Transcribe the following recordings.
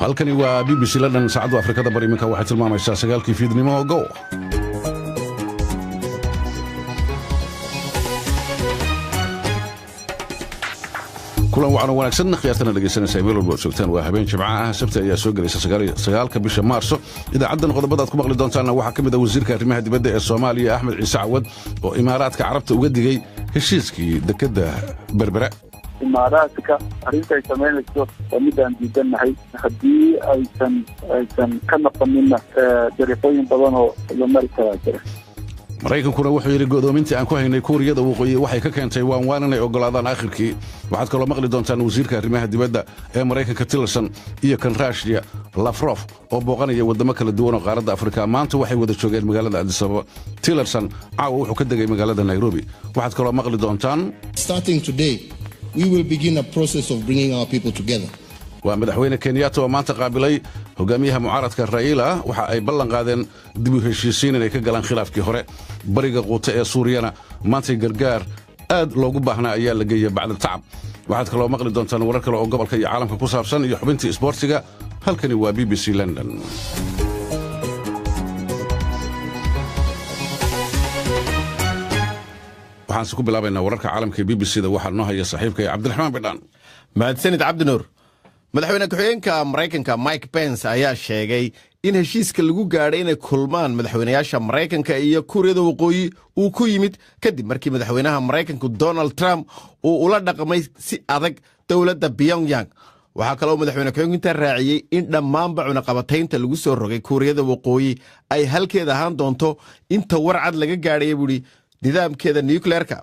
halkani waa BBC London saacadu Afrikada bari iminka waxay tilmaamaysaa 9 fiidnimo oo go kulan wacan wanaagsan khiyaartana dhageysanaysa meel walba joogtaan waa habeen jimcaha ah sabti ayaa soo galaysa 9 bisha Maarso idaacadan qodobada aad ku maqli doontaan waxa kamid ah wasiirka arrimaha dibadda ee Soomaaliya Axmed Ciise Cawad oo Imaaraadka Carabta uga digay heshiiskii dekada Berbera imaaraadka arrinta ay sameynayso midaan diidanahay haddii aysan ka naqanin dariiqooyin badan oo la mari karaa jira Mareykankuna wuxuu yiri godoomintii aan ku haynay Kuuriyada Waqooyi waxay ka keentay waan inay ogolaadaan aakhirkii waxaad kaloo maqli doontaan wasiirka arrimaha dibadda ee Mareykanka Tillerson iyo kan Russia Lavrov oo booqanaya wadamo kala duwan oo qaaradda Afrika maanta waxay wada joogeen magaalada Addis Ababa Tillerson caawa wuxuu ka degay magaalada Nairobi waxaad kaloo maqli doontaan Starting today we will begin a process of bringing our people together. waa madaxweyne Kenyatta oo maanta qaabilay hogaamiyaha mucaaradka Raila waxa ay ballan qaadeen dib u heshiisiin inay ka galaan khilaafkii hore bariga quuta ee Suuriyana maanta gargaar aad loogu baahnaa ayaa la geeyay bacda tacab waxaad kaloo maqli doontaan warar kale oo gobolka iyo caalamka ku saabsan iyo xubintii isboortiga halkani waa BBC London waxaan ku bilaabaynaa wararka caalamka BBC-da waxaa noo haya saaxiibkay Cabdiraxmaan Bidhaan mahadsanid Cabdinuur madaxweyne ku-xigeenka Mareykanka Mike Pence ayaa sheegay in heshiiska lagu gaadhay inay kulmaan madaxweynayaasha Mareykanka iyo Kuuriyada Waqooyi uu ku yimid kadib markii madaxweynaha Mareykanku Donald Trump uu ula dhaqmay si adag dowladda Pyongyang waxaa kaloo madaxweyne ku-xigeenka raaciyay in dhammaanba cunaqabataynta lagu soo rogay Kuuriyada Waqooyi ay halkeeda ahaan doonto inta warcad laga gaadhay buu nidaamkeeda nuclearka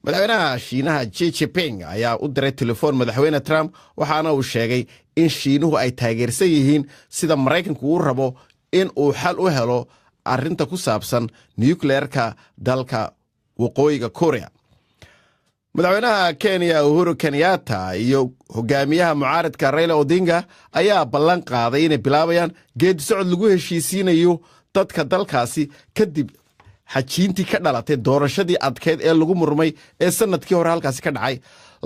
madaxweynaha Shiinaha Xi Jinping ayaa u diray telefoon madaxweyne Trump waxaana uu sheegay in Shiinuhu ay taageersan yihiin sida Mareykanku uu rabo in uu xal u helo arrinta ku saabsan nuclearka dalka Waqooyiga Korea madaxweynaha Kenya Uhuru Kenyatta iyo hogaamiyaha mucaaradka Raila Odinga ayaa ballan qaaday inay bilaabayaan geedi socod lagu heshiisiinayo dadka dalkaasi kadib xajiintii ka dhalatay doorashadii adkeed ee lagu murmay ee sanadkii hore halkaasi ka dhacay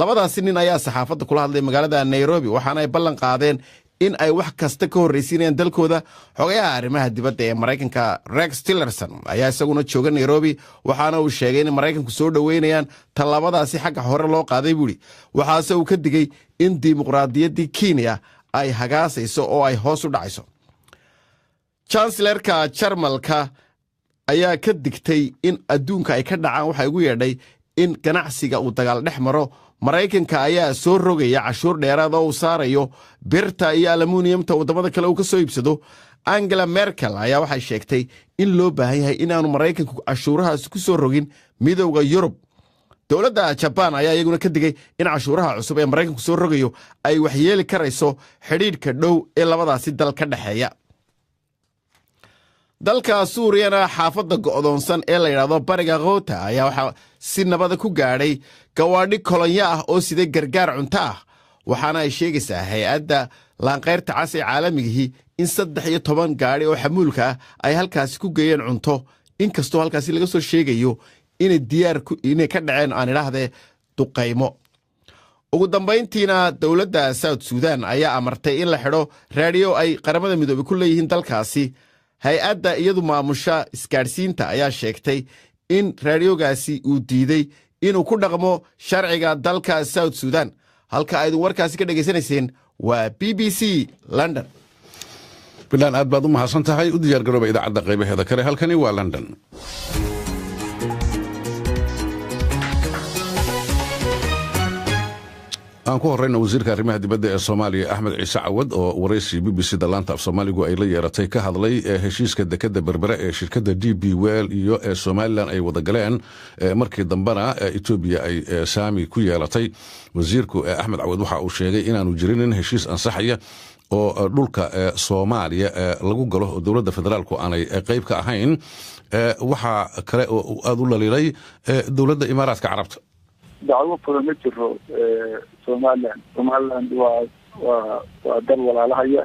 labadaasi nin ayaa saxaafadda kula hadlay magaalada Nairobi waxaana ay ballan qaadeen in ay wax kasta ka horreysiinayaan dalkooda xogayaha arrimaha dibadda ee Mareykanka Rex Tillerson ayaa isaguna jooga Nairobi waxaana uu sheegay in Mareykanku soo dhaweynayaan talabadaasi xagga hore loo qaaday buuri waxaase uu ka digay in dimuqraadiyaddii Kenya ay hagaasayso oo ay hoos u dhacayso Chancellorka Jarmalka ayaa ka digtay in adduunka ay ka dhacaan waxa ugu yeedhay in ganacsiga uu dagaal dhex maro Mareykanka ayaa soo rogaya cashuur dheeraad oo uu saarayo birta iyo aluminiyumta wadamada kale uu ka soo iibsado Angela Merkel ayaa waxay sheegtay in loo baahan yahay in aanu Mareykanku cashuurahaas ku soo rogin midowga Yurub dowladda Japan ayaa iyaguna ka digay in cashuuraha cusub ee Mareykanku soo rogayo ay waxyeeli karayso xidhiidhka dhow ee labadaasi dal ka dhaxeeya dalka Suuriyana xaafadda go'doonsan ee la yiraahdo bariga Ghouta ayaa waxa si nabad ku gaadhay gawaadhi kolonyo ah oo sidee gargaar cunto ah waxaana ay sheegaysaa hay'adda laanqeyrta cas ee caalamiga in 13 gaari oo xamuulka ah ay halkaasi ku geeyeen cunto inkastoo halkaasi laga soo sheegayo inay ka dhaceen aan idhaahdee duqaymo ugu dambeyntiina dowladda South Sudan ayaa amartay in la xidho raadiyo ay qaramada midoobay ku leeyihiin dalkaasi hay-adda iyadu maamusha isgaadhsiinta ayaa sheegtay in raadiyogaasi uu diiday inuu ku dhaqmo sharciga dalka South Sudan halka ay warkaasi ka dhageysanayseen waa BBC London bilaan aad baad u mahadsan tahay u diyaar garooba idaacadda qaybaheeda kale halkani waa London aan ku horeyna wasiirka arrimaha dibadda ee Soomaaliya Axmed Ciise Cawad oo waraysi BBC-da laanta af Soomaaligu ay la yeeratay ka hadlay heshiiska dekada Berbera ee shirkadda DP World iyo ee Somaliland ay wada galeen markii dambana Ethiopia ay saami ku yeelatay wasiirku Axmed Cawad waxa uu sheegay inaanu jirin heshiis ansaxaya oo dhulka Soomaaliya lagu galo oo dawladda federaalku aanay qayb ka ahayn waxa kale oo aad u laliilay dawladda Imaaraadka Carabta dacwo furan ma jiro Somaliland waa dal walaalahaya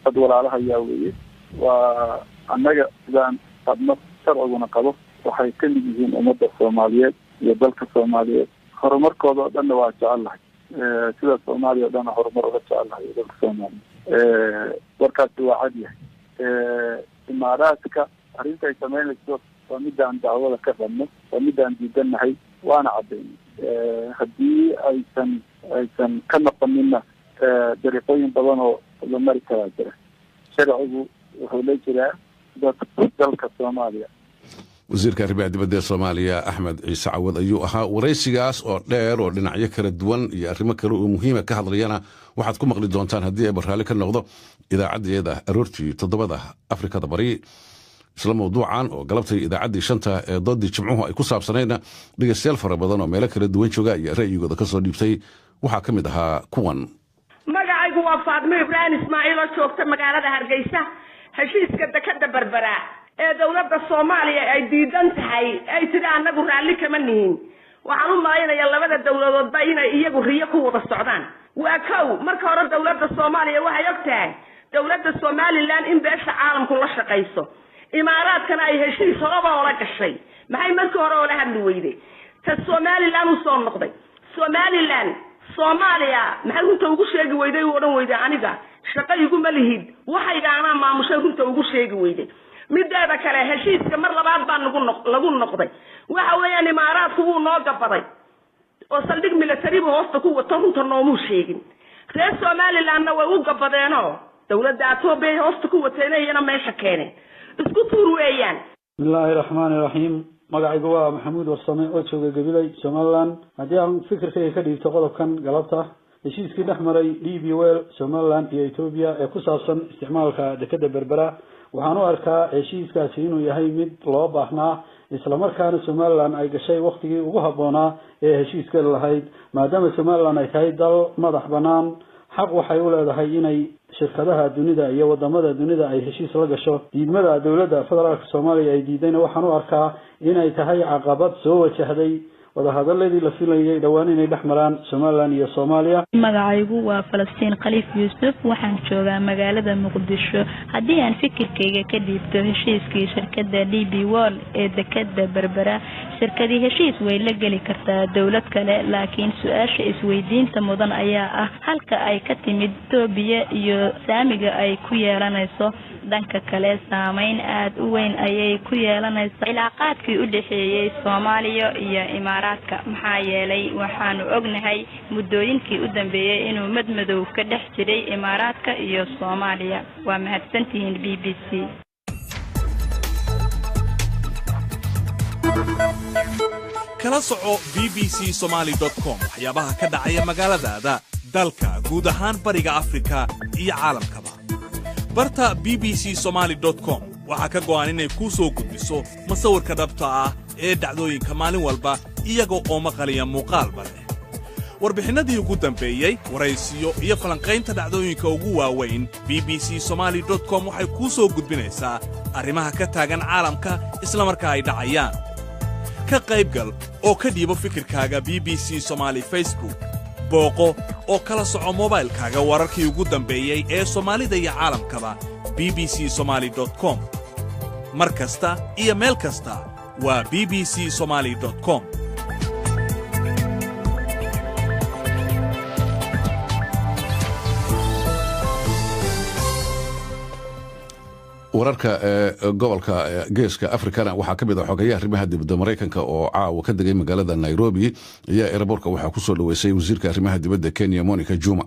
dad walaalaha ayaa weeye waa annaga sidaan qabno sharciguna qabo waxay ka mid yihiin ummadda Soomaaliyeed iyo dalka Soomaaliyeed horumarkooda oo dhan waa jecelahay sida Soomaaliya oo dhan horumar uga jecelahay dalka Soomaaliya warkaasi waa cad yahay imaaraadka arrinta ay sameynayso waa midaan dacwada ka rabno waa midaan diidanahay waana caddaynay haddii aysan ka noqonina dariiqooyin badan oo la mari karaa jira sharcigu wuxuu la jiraa dalka Soomaaliya wasiirka arrimaha dibadda Soomaaliya Axmed Ciise Cawad ayuu ahaa waraysigaas oo dheer oo dhinacyo kala duwan iyo arrimo kale oo muhiim ah ka hadlayana waxaad ku maqli doontaan haddii ay barnaamij ka noqdo idaacadeeda aroortii 7 Afrikada Bari isla mawduucan oo galabtay idaacaddii 5 ee doodii jimcuhu ay ku saabsanayna dhageystayaal fara badan oo meelo kala duwan jooga iyo ra'yigooda ka soo dhiibtay waxaa ka mid ahaa kuwan magacaygu waa Faadmo Ibrahim Ismaaciil oo joogta magaalada Hargeysa heshiiska dekada Berbera ee dawladda Soomaaliya ay diidan tahay ay tiri anagu raalli kama nihin waxaan u maaynayaa labada dawladood ba inay iyagu riyo ku wada socdaan waa kow marka hore dawladda Soomaaliya waxay ogtahay dawladda Somaliland in beesha caalamku la shaqeyso imaaraadkana ay heshiis horaba oo la gashay maxay markii hore oo la hadli weyday ta Somaliland u soo noqday Somaliland Soomaaliya maxay runta ugu sheegi weyday oo dhan weyday aniga shaqo igu ma lihid waxay gaana maamushay runta ugu sheegi weyday mideeda kale heshiiska mar labaad baan lagu noqday waxa weeyaan imaaraadku uu noo gabaday oo saldhig military buu hoosta ku wato runta noomu sheegin reer Somalilandna way u gabadeenoo dawladda Itoobiya hoosta ku wateenayna meesha keeneen isku tuur weeyaan bismillahir rahmanir rahim magacaygu waa Maxamuud Warsame oo jooga Gabilay Somaliland haddii aan fikirkayga ka dhiibto qodobkan galabta heshiiskii dhexmaray DP World Somaliland iyo Itoobiya ee ku saabsan isticmaalka dekada Berbera waxaan u arkaa heshiiskaasi inuu yahay mid loo baahnaa isla markaana Somaliland ay gashay waqtigii ugu habboonaa ee heshiiska lahayd maadaama Somaliland ay tahay dal madax banaan xaq waxay u leedahay inay shirkadaha dunida iyo wadamada dunida ay heshiis la gasho diidmada dawladda federaalka Soomaaliya ay diidayna waxaan u arkaa inay tahay caqabad soo wajahday wadahadaladii la filayay dhawaan inay dhexmaraan Somaliland iyo Soomaaliya magacaygu waa Falastiin Khaliif Yuusuf waxaan joogaa magaalada Muqdisho haddii aan fikirkayga ka dhiibto heshiiskii shirkadda DP World ee dekada Berbera shirkadii heshiis way la geli kartaa dawlad kale laakiin su'aasha isweydiinta mudan ayaa ah halka ay ka timid Itoobiya iyo saamiga ay ku yeelanayso dhanka kale saameyn aad u weyn ayay ku yeelanaysaa cilaaqaadkii u dhaxeeyay Soomaaliya iyo Imaaraadka maxaa yeelay waxaanu ognahay muddooyinkii u dambeeyay inuu madmadow ka dhex jiray Imaaraadka iyo Soomaaliya waa mahadsantihiin BBC kala soco bbcsomali.com waxyaabaha ka dhacaya magaaladaada dalka guud ahaan bariga Afrika iyo caalamkaba barta bbcsomali.com waxa ka go'an inay ku soo gudbiso masawirka dhabta ah ee dhacdooyinka maalin walba iyaga oo maqalaya muuqaalba leh warbixinadii ugu dambeeyay waraysiyo iyo falanqaynta dhacdooyinka ugu waaweyn bbcsomali.com waxay ku soo gudbinaysaa arrimaha ka taagan caalamka isla markaa ay dhacayaan ka qaybgal oo ka dhiibo fikirkaaga BBC Somali Facebook booqo oo kala soco mobilkaaga wararkii ugu dambeeyay ee Soomaalida iyo caalamkaba bbcsomali.com mar kasta iyo meel kasta waa bbcsomali.com wararka gobolka geeska Afrikana waxaa ka mid ah xogayaha arrimaha dibadda Mareykanka oo caawa ka degay magaalada Nairobi iyo airportka waxaa ku soo dhaweysay wasiirka arrimaha dibadda Kenya Monica Juma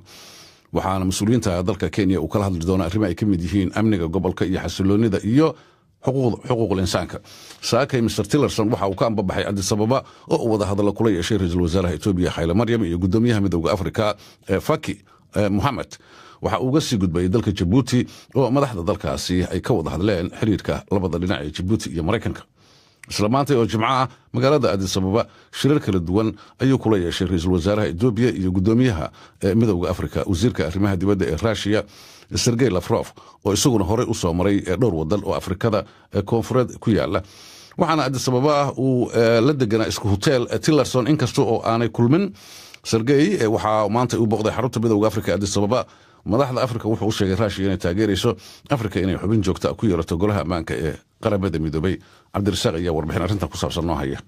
waxaana mas'uuliyiinta dalka Kenya uu kala hadli doonaa arrimaha ay ka mid yihiin amniga gobolka iyo xasiloonida iyo xuquuqul insaanka saakay Mr Tillerson waxa uu ka ambabaxay Addis Ababa oo wada hadal kula yeeshay ra'iisul wasaaraha Itoobiya Haile Mariam iyo gudoomiyaha midowga Afrika Faki Mohamed waxa uu sii gudbay dalka Djibouti oo madaxda dalkaasi ay ka wada hadleen xiriirka labada dhinac ee Djibouti iyo Mareykanka isla maanta oo Jimcaha magaalada Addis Ababa shirar kala duwan ayuu kula yeeshay ra'iisul wasaaraha Itoobiya iyo gudoomiyaha midowga Afrika wasiirka arrimaha dibadda ee Russia Sergey Lavrov oo isaguna hore u soo maray dhowr wadan oo Afrikada koonfureed ku yaala waxaana Addis Ababa uu la deganaa isku hotel Tillerson inkastoo oo aanay kulmin Sergey waxa maanta uu booqday xarunta midowga Afrika Addis Ababa madaxda afrika wuxuu u sheegay raashiya inay taageerayso afrika inay xubin joogta ku yeelato golaha ammaanka ee qaramada midoobay. cabdirasaaq ayaa warbixin arrintan ku saabsan noo haya.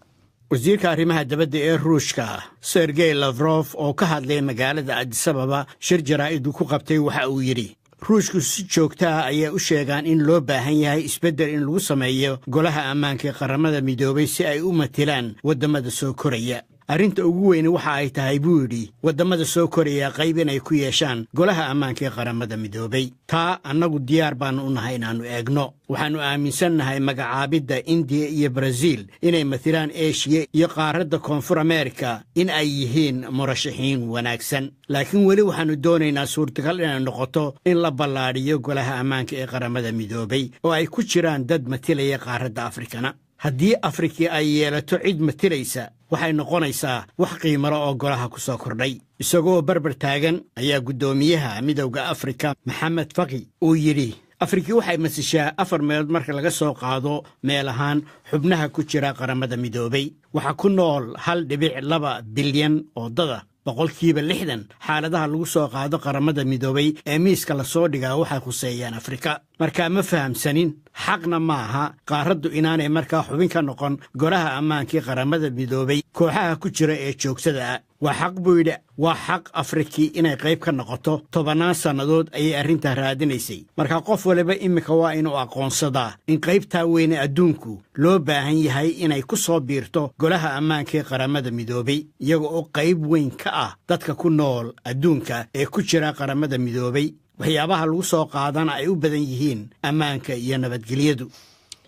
wasiirka arrimaha dibadda ee ruushka sergey lavrov oo ka hadlay magaalada addis ababa shir jaraa'id ku qabtay waxa uu yidhi ruushku si joogta ah ayay u sheegaan in loo baahan yahay isbeddel in lagu sameeyo golaha ammaanka ee qaramada midoobay si ay u matilaan waddamada soo koraya. arrinta ugu weyni waxa ay tahay buu yidhi waddamada soo koraya qayb inay ku yeeshaan golaha ammaanka ee qaramada midoobay. taa annagu diyaar baannu u nahay inaannu eegno. waxaannu aaminsannahay magacaabidda indiya iyo baraziil inay matilaan eshiya iyo qaaradda koonfur ameerika in ay yihiin murashaxiin wanaagsan. laakiin weli waxaannu doonaynaa suurtagal inay noqoto in la ballaadhiyo golaha ammaanka ee qaramada midoobay oo ay ku jiraan dad matilaya qaaradda afrikana. haddii afrikii ay yeelato cid matilaysa waxay noqonaysaa wax qiimalo oo golaha ku soo kordhay. isagoo barbar taagan ayaa guddoomiyaha midowda afrika maxamed faki uu yidhi afrikii waxay masishaa 4 meelood marka laga soo qaado meel ahaan xubnaha ku jira qaramada midoobay. waxaa ku nool 1.2 bilyan oo dada. 60% xaaladaha lagu soo qaado qaramada midoobay ee miiska la soo dhigaa waxay khuseeyaan afrika. markaa ma fahamsanin xaqna ma aha qaaraddu inaanay markaa xubin ka noqon golaha ammaankii qaramada midoobay kooxaha ku jira ee joogtada ah. waa xaq buu yidhi waa xaq afrikii inay qayb ka noqoto 10 sannadood ayay arrintaa raadinaysay. markaa qof waliba iminka waa inuu aqoonsadaa in qaybtaa weyne adduunku loo baahan yahay inay ku soo biirto golaha ammaankii qaramada midoobay iyaga oo qayb weyn ka ah dadka ku nool adduunka ee ku jira qaramada midoobay. waxyaabaha lagu soo qaadana ay u badan yihiin ammaanka iyo nabadgelyadu.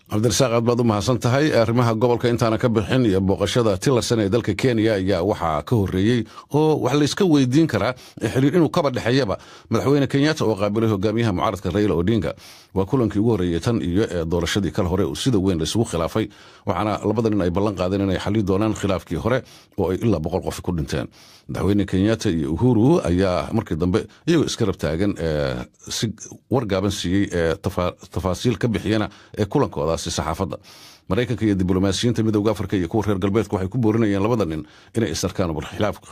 cabdirasaaq aad baad u mahadsan tahay. arrimaha gobolka intaana ka bixin iyo booqashada Tillerson ee dalka Kenya ayaa waxaa ka horreeyey oo wax la iska weydiin karaa xiriir inuu kaba dhexeeyaba madaxweyne Kenyatta oo qaabilay hogaamiyaha mucaaradka Raila Odinga. waa kulankii ugu horreeyey tan iyo doorashadii kala hore oo sida weyn la isugu khilaafay waxaana labadan ay ballan qaadeen inay xalli doonaan khilaafkii hore oo ay ilaa 100 qof ku dhinteen. madaxweyne Kenyatta iyo Uhuru ayaa markii dambe iyagoo iska rab taagan si wargaaban siiyey tafaasiil ka bixiyana kulankoodaasi saxaafadda. maraykanka iyo diblomaasiyiinta midowga afrika iyo kuwa reer galbeedka waxay ku boorinayeen labada nin inay isarkaan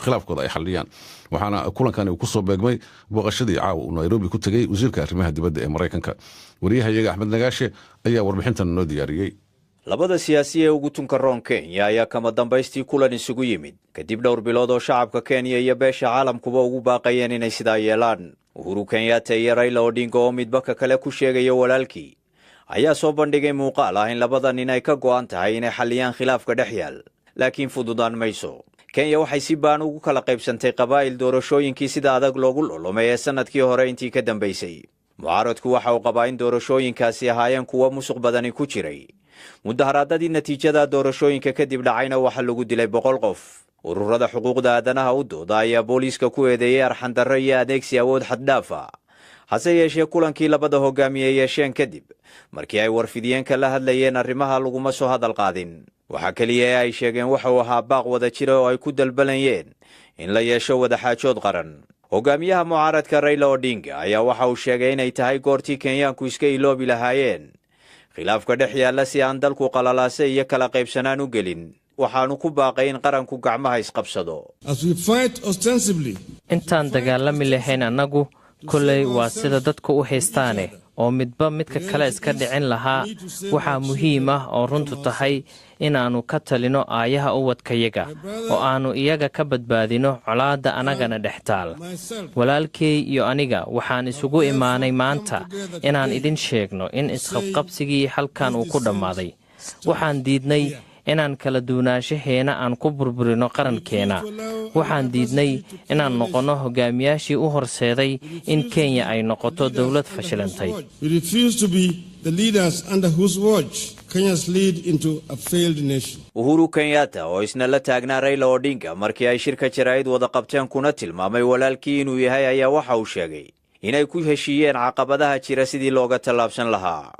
khilaafkooda ay xalliyaan. waxaana kulankani uu ku soo beegmay booqashadii caawa uu Nairobi ku tegey wasiirka arrimaha dibadda ee Maraykanka. wariyahayaga Axmed Nagaashe ayaa warbixintan noo diyaariyey. labada siyaasi ee ugu tunka roon Kenya ayaa kama dambaystii kulan isugu yimid kadib dhowr bilood oo shacabka Kenya iyo beesha caalamkuba ugu baaqayeen inay sidaa yeelaan. Uhuru Kenyatta iyo Raila Odinga oo midba ka kale ku sheegaya walaalkii ayaa soo bandhigay muuqaal ah in labada nin ay ka go'an tahay inay xalliyaan khilaafka dhex yaal laakiin fududaan mayso. Kenya waxay si baan ugu kala qaybsantay qabaa'il doorashooyinkii sida adag loogu lolomay ee sanadkii hore intii ka dambaysay. mucaaradku waxa uu qabaa in doorashooyinkaasi ahaayeen kuwa musuq badani ku jiray. mudaharaadadii natiijada doorashooyinka kadib dhacayna waxaa lagu dilay 100 qof. ururada xuquuqda aadanaha u dooda ayaa booliiska ku eedeeyay arxandarro iyo adeegsi awood xad dhaaf ah. hase yeeshee kulankii labada hogaamiye yeesheen kadib markii ay warfidiyeenka la hadlayeen arrimaha laguma soo hadal qaadin. waxaa keliya ee ay sheegeen waxa uu ahaa baaq wada jira oo ay ku dalbanayeen in la yeesho wadaxaajood qaran. hogaamiyaha mucaaradka Raila Odinga ayaa waxa uu sheegay inay tahay goortii Kenyaanku iska iloobi lahaayeen khilaafka dhex yaalla si aan dalku qalalaase iyo kala qaybsanaan u gelin. waxaanu ku baaqay in qaranku gacmaha isqabsado. intaan dagaalami lahayn annagu kolley waa sida dadku u haystaane oo midba midka kale iska dhicin lahaa. waxaa muhiim ah oo runtu tahay inaannu ka talino aayaha uwadkayaga oo aannu iyaga ka badbaadino colaadda annagana dhex taal. walaalkay iyo aniga waxaan isugu imaanay maanta inaan idin sheegno in isqabqabsigii halkan uu ku dhammaaday. waxaan diidnay inaan kala duwanaanshaheena aan ku burburino qarankeena. waxaan diidnay inaan noqonno hogaamiyaashii u horseeday in Kenya ay noqoto dawlad fashilantay. Uhuru Kenyatta oo isna la taagnaa Raila Odinga markii ay shirka jaraa'id wada qabteen kuna tilmaamay walaalkii inuu yahay ayaa waxa uu sheegay inay ku heshiiyeen caqabadaha jira sidii looga tallaabsan lahaa.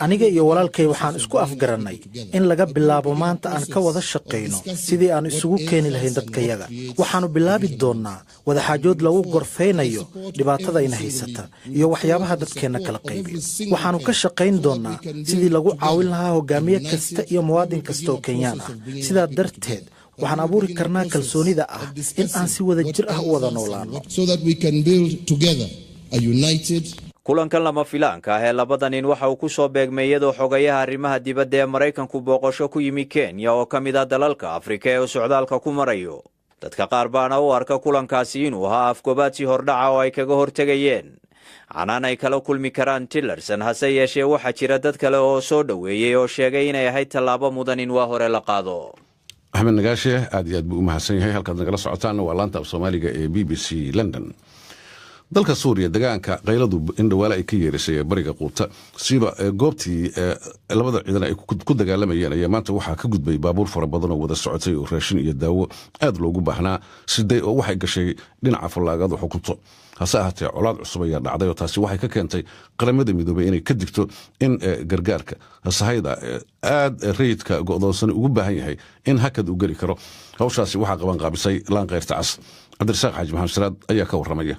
aniga iyo walaalkay waxaan isku afgarannay in laga bilaabo maanta aan ka wada shaqayno sidii aan isugu keeni lahayn dadkayaga. waxaanu bilaabi doonnaa wadaxaajood lagu gorfaynayo dhibaatada ina haysata iyo waxyaabaha dadkeenna kala qaybiyo. waxaanu ka shaqayn doonnaa sidii lagu caawin lahaa hogaamiye kasta iyo muwaadin kasta oo Kenyaan ah. sidaa darteed waxaan abuuri karnaa kalsoonida ah in aan si wada jir ah u wada noolaano. kulankan lama filaanka ah ee labada nin waxa uu ku soo beegmay iyadoo xogayaha arrimaha dibadda ee Maraykanku booqasho ku yimi Kenya oo ka mid ah dalalka Afrika ee socdaalka ku marayo. dadka qaar baana u arka kulankaasi inuu ahaa afgobaadsi hordhaca oo ay kaga hortegayeen canaan ay kala kulmi karaan Tillerson. hase yeeshee waxaa jira dad kale oo soo dhoweeyey oo sheegay inay ahayd tallaabo mudan in waa hore la qaado. axmed nagaashe aad iyo aad buu u mahadsan yahay. halkaad nagala socotaanna waa laanta af soomaaliga ee BBC London. dalka Suuriya deegaanka qayladu in dhawaale ay ka yeerisay bariga Quuta siiba goobtii labada ciidan ay ku dagaalamayeen ayaa maanta waxaa ka gudbay baabuur fara badan oo wada socotay oo raashin iyo daawo aad loogu baahnaa siday oo waxay gashay dhinaca fallaagada xukunto. hase ahaatee colaad cusub ayaa dhacday oo taasi waxay ka keentay qaramada midoobay inay ka digto in gargaarka sahayda aad rayidka go'doonsan ugu baahan yahay in hakad u geli karo. hawshaasi waxaa qaban qaabisay laan qayrta cas. cabdirasaaq xaaji maxamed siraad ayaa ka warramaya.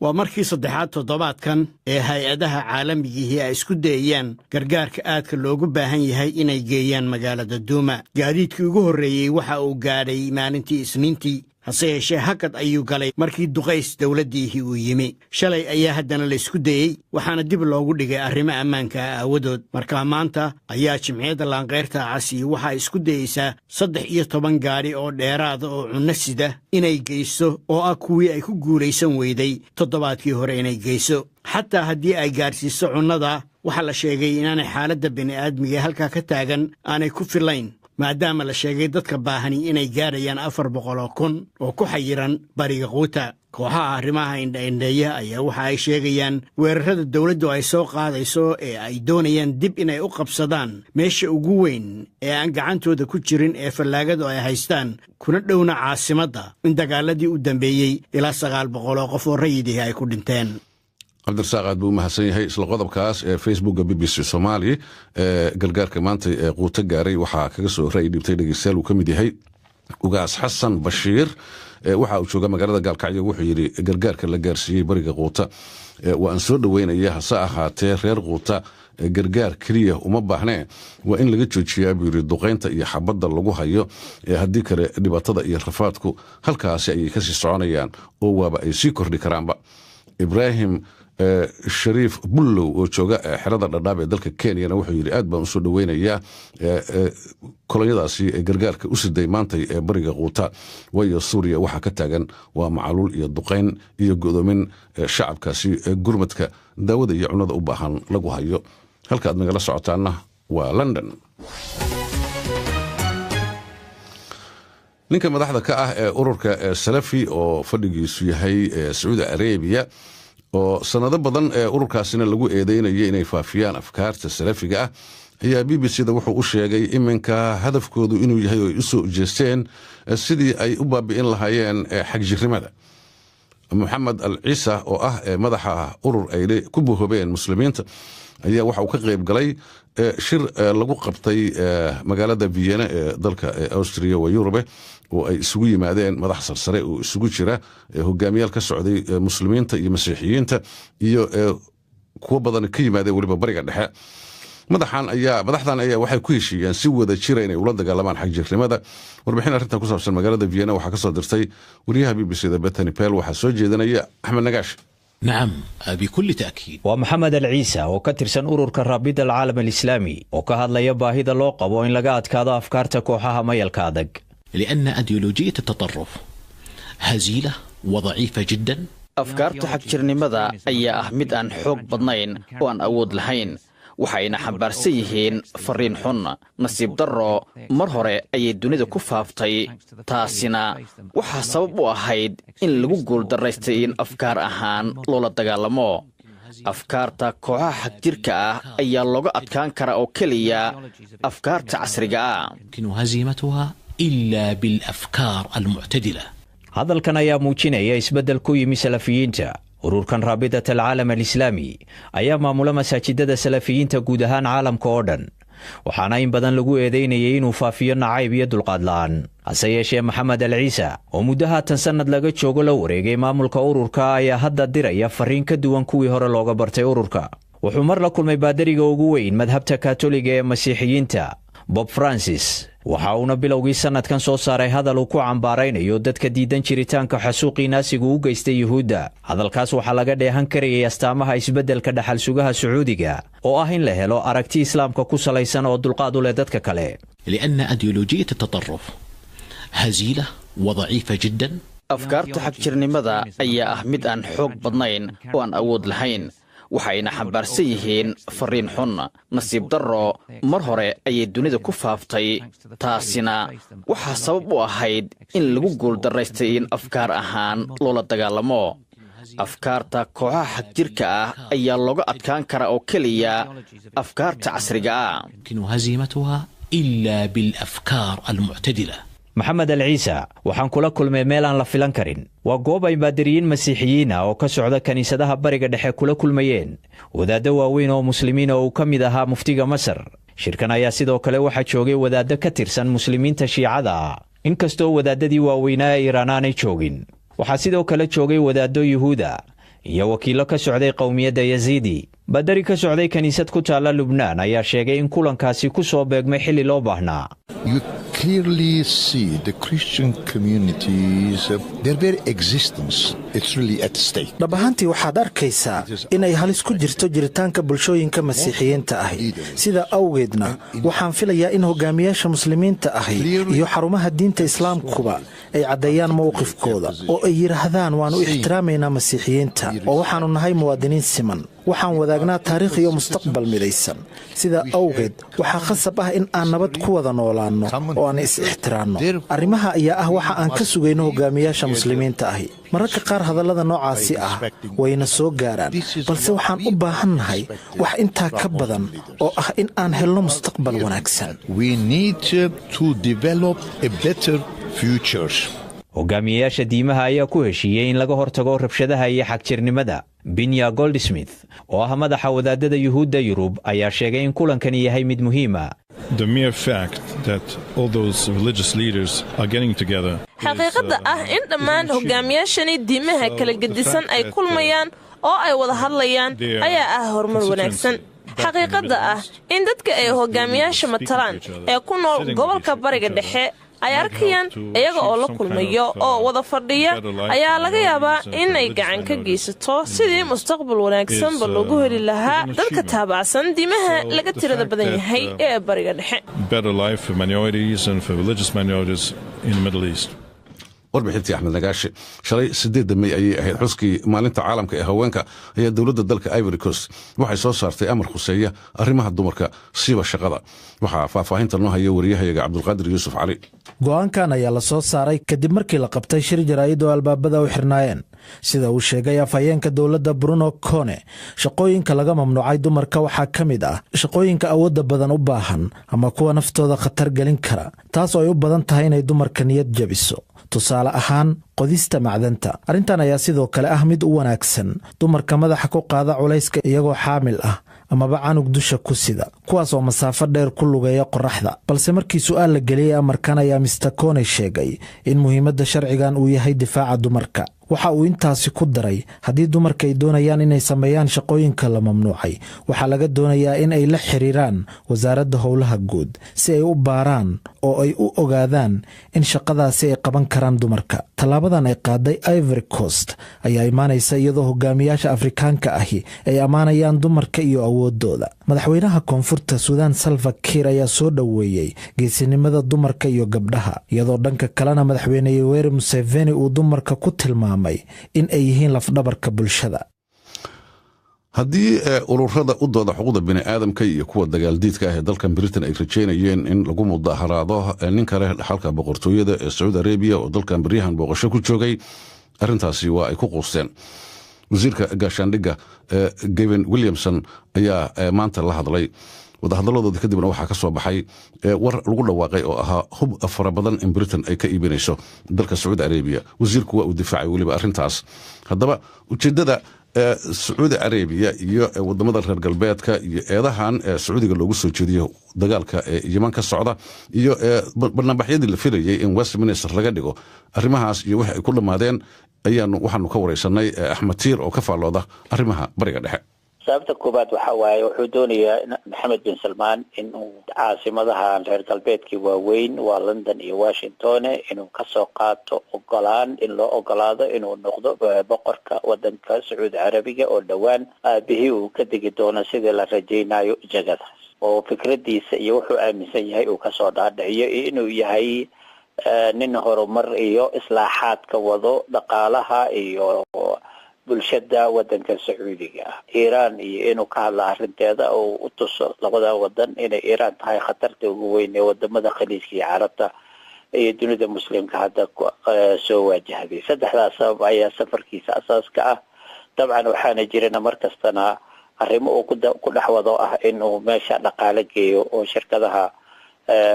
waa markii saddexaad toddobaadkan ee hay-adaha caalamigihii ay isku dayayaan gargaarka aadka loogu baahan yahay inay geeyaan magaalada Duuma. gaadiidkii ugu horreeyey waxa uu gaadhay maalintii Isniintii, hase yeeshee hakad ayuu galay markii duqays dowladdiihii uu yimi. shalay ayaa haddana la isku dayey, waxaana dib loogu dhigay arrimo ammaanka aawadood. markaa maanta ayaa jimciyadda laanqayrta casi waxaa isku dayeysaa 13 gaadhi oo dheeraada oo cunno sida inay geyso oo ah kuwii ay ku guulaysan weyday toddobaadkii hore inay geyso. xataa haddii ay gaadhsiiso cunnada, waxaa la sheegay inaanay xaaladda bini'aadmiga halkaa ka taagan aanay ku filayn, maadaama la sheegay dadka baahani inay gaadhayaan 400,000 oo ku xayiran bariga Quuta. kooxaha arrimaha indha-indheeya ayaa waxa ay sheegayaan weerarada dowladdu ay soo qaadayso ee ay doonayaan dib inay u qabsadaan meesha ugu weyn ee aan gacantooda ku jirin ee fallaagadu ay haystaan, kuna dhowna caasimadda, in dagaaladii u dambeeyey ilaa 900 oo qof oo rayidihii ay ku dhinteen. cabdirasaaq aad buu u mahadsan yahay. isla qodobkaas ee facebooka BBC Soomaali ee gargaarka maanta ee Quuta gaaray waxaa kaga soo ra'yi dhibtay dhegeystayaal uu ka mid yahay ugaas xasan bashiir. waxa uu jooga magaalada Gaalkacyo. wuxuu yidhi gargaarka la gaarsiiyey bariga Quuta waa aan soo dhoweynaya, hase ahaatee reer Quuta gargaar keliya uma baahnee waa in laga joojiyaa buu yidhi duqaynta iyo xabadda lagu hayo. haddii kale dhibaatada iyo rafaadku halkaasi ayay kasii soconayaan oo waaba ay sii kordhi karaanba. ibraahim shariif bullow oo jooga xerada dhadhaab ee dalka Kenyana wuxuu yidhi aad baan u soo dhoweynayaa kolonyadaasi gargaarka u siday maantay ee bariga Quuta, waayo Suuriya waxaa ka taagan waa macaluul iyo duqayn iyo godoomin shacabkaasi gurmadka daawada iyo cunnada u baahan lagu hayo. halka aad nagala socotaana waa London. ninka madaxda ka ah ee ururka Salafi oo fadhigiisu yahay Saudi Arabia oo sanado badan ee ururkaasina lagu eedeynayay inay faafiyaan afkaarta salafiga ah ayaa BBC-da wuxuu u sheegay iminka hadafkoodu inuu yahay oo ay u soo ujeesteen sidii ay u baabi'in lahaayeen xagjirnimada. Mohamed Al-Ciisa oo ah madaxa urur ay ku buhobeen muslimiinta ayaa waxa uu ka qayb galay shir lagu qabtay magaalada Vienna ee dalka Austria iyo Yurube oo ay isugu yimaadeen madax sarsare oo isugu jira hogaamiyaal ka socday muslimiinta iyo masiixiyiinta iyo kuwa badan ka yimaadeen waliba bariga dhexe. madaxdan ayaa waxay ku heshiiyeen si wada jira inay ula dagaalamaan xagjirnimada. warbixin arrintan ku saabsan magaalada Vienna waxaa ka soo dirtay wariyaha BBC-da Bethany Pell. waxaa soo jeedinaya Axmed Nagaash. نعم بكل تأكيد. ومحمد العيسى وكترسن أورورك الرابط العالم الإسلامي وكهاد ليباهي ذا لوقب وإن لقات كذا أفكار كوحها ميل كادق. لأن أيديولوجية التطرف هزيلة وضعيفة جدا. أفكار حجرني ماذا أي أحمد أن حق بدنين وأن أود لحين waxayna xambaarsan yihiin fariin xun. nasiib darro mar hore ayay dunida ku faaftay, taasina waxaa sabab u ahayd in lagu guuldaraystay in afkaar ahaan loola dagaalamo. afkaarta kooxaha xagjirka ah ayaa looga adkaan kara oo keliya afkaarta casriga ah. يمكن هزيمتها إلا بالأفكار المعتدلة. hadalkan ayaa muujinaya isbeddel ku yimi salafiyiinta. ururkan raabidat alcaalam alislaami ayaa maamula masaajidada salafiyiinta guud ahaan caalamka oo dhan, waxaana in badan lagu eedeynayay inuu faafiyo nacayb iyo dulqaad la'aan. hase yeeshee Mohamed Al-Ciisa oo muddo haatan sannad laga joogo la wareegay maamulka ururka ayaa hadda diraya fariin ka duwan kuwii hore looga bartay ururka. wuxuu mar la kulmay baadariga ugu weyn madhabta kaatoliga ee masiixiyiinta Bob Francis, waxa uuna bilowgii sannadkan soo saaray hadal uu ku cambaaraynayo dadka diidan jiritaanka xasuuqii naasigu u geystay yuhuudda. hadalkaas waxaa laga dheehan karayay astaamaha isbeddelka dhaxal sugaha sacuudiga oo ah in la helo aragti islaamka ku salaysan oo dulqaad u leh dadka kale. لأن أيديولوجية التطرف هزيلة وضعيفة جدا. afkaarta xagjirnimada ayaa ah mid aan xoog badnayn oo aan awood lahayn, waxayna xambaarsan yihiin fariin xun. nasiib darro mar hore ayay dunida ku faaftay, taasina waxaa sabab u ahayd in lagu guuldarraystay in afkaar ahaan loola dagaalamo. afkaarta kooxaha xagjirka ah ayaa looga adkaan kara oo keliya afkaarta casriga ah. يمكن هزيمتها إلا بالأفكار المعتدلة. maxamed al ciise waxaan kula kulmay meel aan la filan karin. waa goob ay baadiriyiin masiixiyiina oo ka socda kiniisadaha bariga dhexe kula kulmayeen wadaaddo waaweyn oo muslimiina oo uu ka mid ahaa muftiga masar. shirkan ayaa sidoo kale waxaa joogay wadaaddo ka tirsan muslimiinta shiicada ah, inkastoo wadaaddadii waaweynaa ee iiraan aanay joogin. waxaa sidoo kale joogay wadaaddo yuhuuda iyo wakiillo ka socday qowmiyadda yaziidi. baadari ka socday kiniisad ku taalla lubnaan ayaa sheegay in kulankaasi ku soo beegmay xilli loo baahnaa. clearly see the Christian communities, their very existence, it's really at stake. dhab ahaantii waxaad arkaysaa inay halis ku jirto jiritaanka bulshooyinka masiixiyiinta ahi. sida awgeedna waxaan filayaa in hogaamiyaasha muslimiinta ahi iyo xarumaha diinta islaamkuba ay caddeeyaan mowqifkooda oo ay yidhaahdaan waannu ixtiraamaynaa masiixiyiinta oo waxaannu nahay muwaadiniin siman. waxaan wadaagnaa taariikh iyo mustaqbal midaysan. sidaa awgeed waxaa khasab ah in aan nabad ku wada noolaanno oo aan is-ixtiraanno. arrimaha ayaa ah waxa aan ka sugayno hogaamiyaasha muslimiinta ahi. mararka qaar hadallada noocaasi ah wayna soo gaaraan, balse waxaan u baahannahay wax intaa ka badan oo ah in aan helno mustaqbal wanaagsan. hogaamiyayaasha diimaha ayaa ku heshiiyey in laga hortago rabshadaha iyo xagjirnimada. binya goldsmith oo ah madaxa wadaadada yuhuudda yurub ayaa sheegay in kulankani yahay mid muhiima. xaqiiqadda ah in dhammaan hogaamiyaashani diimaha kala gedisan ay kulmayaan oo ay wada hadlayaan ayaa ah horumar wanaagsan. xaqiiqadda ah in dadka ay hogaamiyaasha matalaan ee ku nool gobolka bariga dhexe ay arkayaan iyaga oo la kulmayo oo wada fadhiya ayaa laga yaabaa inay gacan ka geysato sidii mustaqbal wanaagsanba loogu heli lahaa dadka taabacsan diimaha laga tirada badan yahay ee bariga dhexe. warbixintii axmed nagaashi. shalay 8 May ayay ahayd xuskii maalinta caalamka ee haweenka ayaa dowladda dalka Ivory Coast waxay soo saartay amar khuseeya arrimaha dumarka siiba shaqada. waxaa faahfaahinta noo haya wariyahayaga Cabdulqaadir Yuusuf Cali. go'aankan ayaa la soo saaray kadib markii la qabtay shir jaraa'id oo albaabada u xirnaayeen. sida uu sheegay afhayeenka dowladda Bruno Kone, shaqooyinka laga mamnuucay dumarka waxaa ka mid ah shaqooyinka awoodda badan u baahan ama kuwa naftooda khatar gelin kara, taas oo ay u badan tahay inay dumarka niyad jabiso. tusaale ahaan qodista macdanta. arrintan ayaa sidoo kale ah mid u wanaagsan dumarka madaxa ku qaada culayska iyagoo xaamil ah amaba canug dusha ku sida, kuwaas oo masaafo dheer ku lugeeya qorraxda. balse markii su'aal la geliyey amarkan ayaa Mr. Kone sheegay in muhiimadda sharcigan uu yahay difaaca dumarka. waxa uu intaasi ku daray haddii dumarka ay doonayaan inay sameeyaan shaqooyinka la mamnuucay, waxaa laga doonayaa in ay la xiriiraan wasaaradda howlaha guud si ay u baaraan oo ay u ogaadaan in shaqadaasi ay qaban karaan dumarka. tallaabadan ay qaaday Ivory Coast ayaa imaanaysa iyadoo hogaamiyaasha Afrikaanka ahi ay ammaanayaan dumarka iyo awoodooda. madaxweynaha koonfurta Suudaan Salva Kiir ayaa soo dhoweeyey geesinimada dumarka iyo gabdhaha, iyadoo dhanka kalena madaxweyne Yoweri Museveni uu dumarka ku tilmaamay in ay yihiin lafdhabarka bulshada. haddii ururada u dooda xuquuqda bini'aadamka iyo kuwa dagaaldiidka ah ee dalkan Britain ay rajeynayeen in lagu mudaharaado nin kale dhaxalka boqortooyada ee Saudi Arabia oo dalkan bariyahan booqasho ku joogay, arrintaasi waa ay ku quusteen. wasiirka gaashaandhigga Gavin Williamson ayaa maanta la hadlay. wadahadaladooda kadibna waxaa ka soo baxay war lagu dhawaaqay oo ahaa hub fara badan in Britain ay ka iibinayso dalka Saudi Arabia. wasiirku waa uu difaacay weliba arrintaas. haddaba ujeeddada Saudi Arabia iyo wadamada reer galbeedka iyo eedahan Sacuudiga loogu soo jeediyo dagaalka Yemen ka socda iyo barnaamijyadii la filayay in Westminster laga dhigo, arrimahaas iyo wixii ay ku dhamaadeen waxaanu ka wareysanay Axmed Tiir oo ka faallooda arrimaha bariga dhexe. sababta koobaad waxa waaye wuxuu doonayaa maxamed bin salmaan inuu caasimadaha reer galbeedkii waaweyn waa london iyo washington inuu kasoo qaato ogolaan in loo ogolaado inuu noqdo boqorka wadanka sacuudi carabiga oo dhowaan aabihii uu ka degi doono sidii la rajaynayo jagadaas oo fikradiisa iyo wuxuu aaminsan yahay uu kasoo dhaadhiciyo inuu yahay nin horumar iyo islaaxaad ka wado dhaqaalaha iyo bulshada wadanka sacuudiga ah Iran iyo inuu ka hadla arinteeda oo u tuso labada wadan inay Iran tahay khatarta ugu weyn ee wadamada khaliijka iyo carabta iyo dunida muslimka hadda soo wajahday saddexdaas sabab ayaa safarkiisa asaaska ah dabcan waxaana jirana markastana arrimo uu ku dhaxwado ah inuu meesha dhaqaale geeyo oo shirkadaha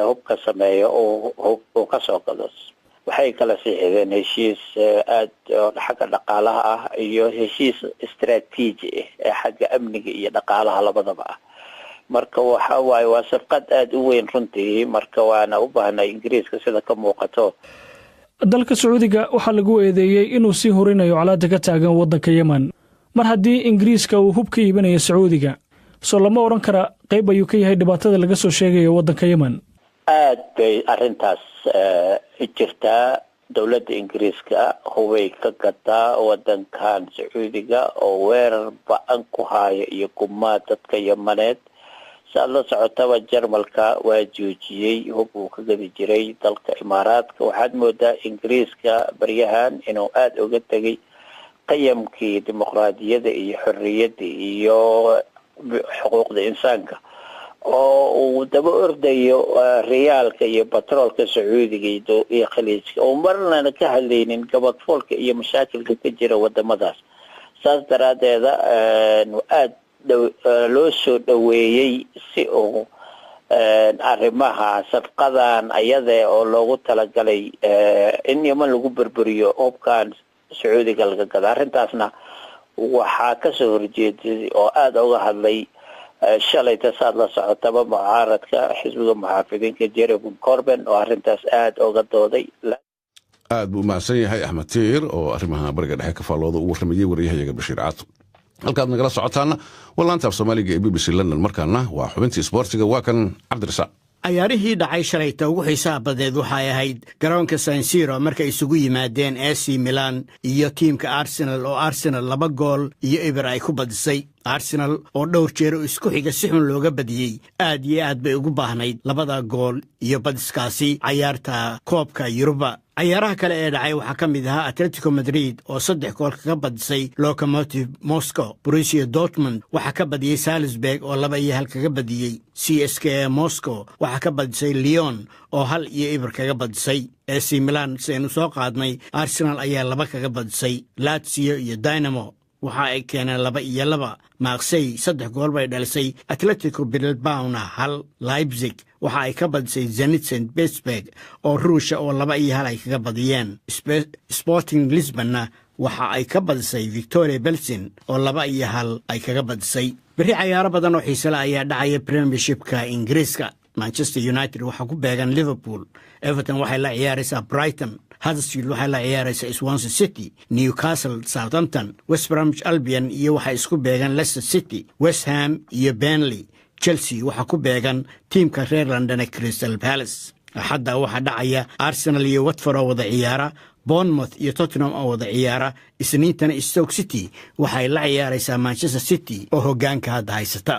hubka sameeyo oo ka soo gado waxay kala siixdeen heshiis aad xagga dhaqaalaha ah iyo heshiis istiraatiiji ah xagga amniga iyo dhaqaalaha labadaba ah marka waxa waaye waa safqad aad u weyn runtii marka waana u baahnay Ingiriiska sida ka muuqato dalka Sacuudiga waxa lagu eedeeyay inuu si horinayo calaamada ka taagan wadanka Yemen mar haddii Ingiriiska uu hubka iibinayo Sacuudiga soo lama oran kara qayb ayuu ka yahay dhibaatada laga soo sheegayo wadanka Yemen aad bay arintaas jirtaa dawladda Ingiriiska hubay ka gataa wadankan Sacuudiga oo weerar ba'an ku haya iyo kumaa dadka Yemaneed saalo socotaba Jarmalka waa joojiyay hub uu ka gadi jiray dalka Imaaraadka waxaad moodaa Ingiriiska baryahan inuu aad uga tagay qiyamkii dimuqraadiyadda iyo xorriyadda iyo xuquuqda insaanka oo uu daba ordayo riyaalka iyo batroolka Sacuudiga iyo khaliijka oo marna ka hadlaynin gabadhfolka iyo mashaakilka ka jira wadamadaas saas daraadeeda aad loo soo dhaweeyay si uu arrimaha safqadan ayada oo loogu talagalay in Yemen lagu burburiyo hubkan Sacuudiga laga gado arrintaasna waxaa ka soo horjeeday oo aad uga hadlay shalay tasaad la socotaba mucaaradka xisbiga muxaafidiinta Jeremy Corbyn oo arrintaas aad uga dooday aad buu mahadsan yahay Axmed Tiir oo arrimaha bariga dhexe ka faalooda uu warramiyay wariyahayaga Bashiir Caad halkaad nagala socotaana walaanta Soomaaliga ee BBC London markaana waa xubintii isboortiga waa kan Cabdirasaaq ciyaarihii dhacay shalayta ugu xiisaha badeed waxay ahayd garoonka San Siro markay isugu yimaadeen AC Milan iyo tiimka Arsenal oo Arsenal 2 gool iyo eber ay ku badisay Arsenal oo dhowr jeer isku xiga si xun looga badiyay aad iyo aad bay ugu baahnayd 2 gool iyo badiskaasi ciyaarta koobka Yuruba ciyaaraha kale ee dhacay waxaa ka mid ahaa Atletico Madrid oo 3 gool kaga badisay Lokomotiv Moscow Borussia Dortmund waxaa ka badiyay Salzburg oo 2-1 kaga badiyay CSKA Moscow waxaa ka badisay Lyon oo 1-0 kaga badisay AC Milan saynu soo qaadnay Arsenal ayaa 2 kaga badisay Lazio iyo Dynamo waxa ay keeneen 2-2 Marseille 3 gool bay dhalisay Atletico Bilbao 1 Leipzig waxa ay ka badisay Zenit St. Petersburg oo Ruushia oo 2-1 ay kaga badiyeen Sporting Lisbon waxa ay ka badisay Victoria Pilsen oo 2-1 ay kaga badisay bari ciyaaro badan oo xiiso leh ayaa dhacaya Premiershipka Ingiriiska Manchester United waxa ku beegan Liverpool Everton waxay la ciyaaraysaa Brighton Huddersfield waxay la ciyaaraysaa Swansea City Newcastle Southampton West Bromwich Albion iyo waxay isku beegan Leicester City West Ham iyo Burnley Chelsea waxa ku beegan tiimka reer London Crystal Palace hadda waxa dhacaya Arsenal iyo Watford oo wada ciyaara Bournemouth iyo Tottenham oo wada ciyaara Isniintana Stoke City waxay la ciyaaraysaa Manchester City oo hoggaanka hadda haysata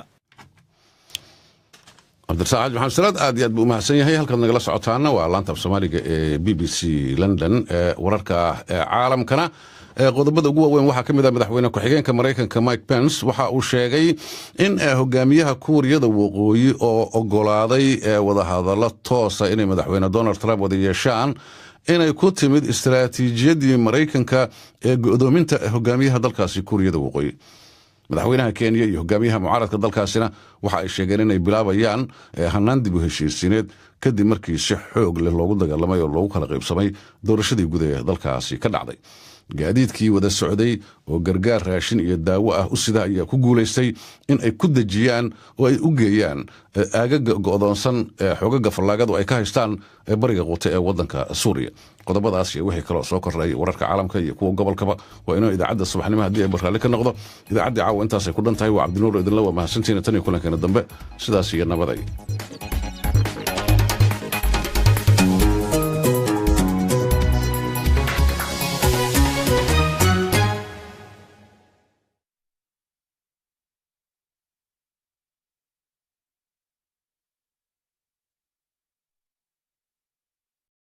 Cabdirasaaq maxamed salaad aad iyo aad buu mahadsan yahay halkaad nagala socotaana waa laanta Soomaaliga ee BBC London wararka caalamkana qodobada ugu waaweyn waxaa ka mid ah madaxweyne ku-xigeenka Mareykanka Mike Pence waxa uu sheegay in hogaamiyaha Kuuriyada Waqooyi oo ogolaaday wada hadallo toos ah inay madaxweyne Donald Trump wada yeeshaan inay ku timid istiraatiijiyadii Mareykanka ee go'doominta hogaamiyaha dalkaasi Kuuriyada Waqooyi madaxweynaha Kenya iyo hogaamiyaha mucaaradka dalkaasina waxa ay sheegeen inay bilaabayaan hanaan dib u heshiisiineed kadib markii si xoog leh loogu dagaalamay oo loogu kala qaybsamay doorashadii guud ee dalkaasi ka dhacday gaadiidkii wada socday oo gargaar raashin iyo daawo ah u sida ayaa ku guulaystay in ay ku dejiyaan oo ay u geeyaan aagaga go'doonsan ee xogaga fallaagadu ay ka haystaan bariga quute ee waddanka suuriya. qodobadaas iyo wixii kaloo soo kordhay wararka caalamka iyo kuwa gobolkaba waa inoo idaacadda subaxnimo haddii ay barraalli ka noqdo. idaacaddii caawa intaasay ku dhan tahay. waa cabdinuur idinla waa mahadsantiina tan iyo kulankeena dambe sidaas iyo nabaday.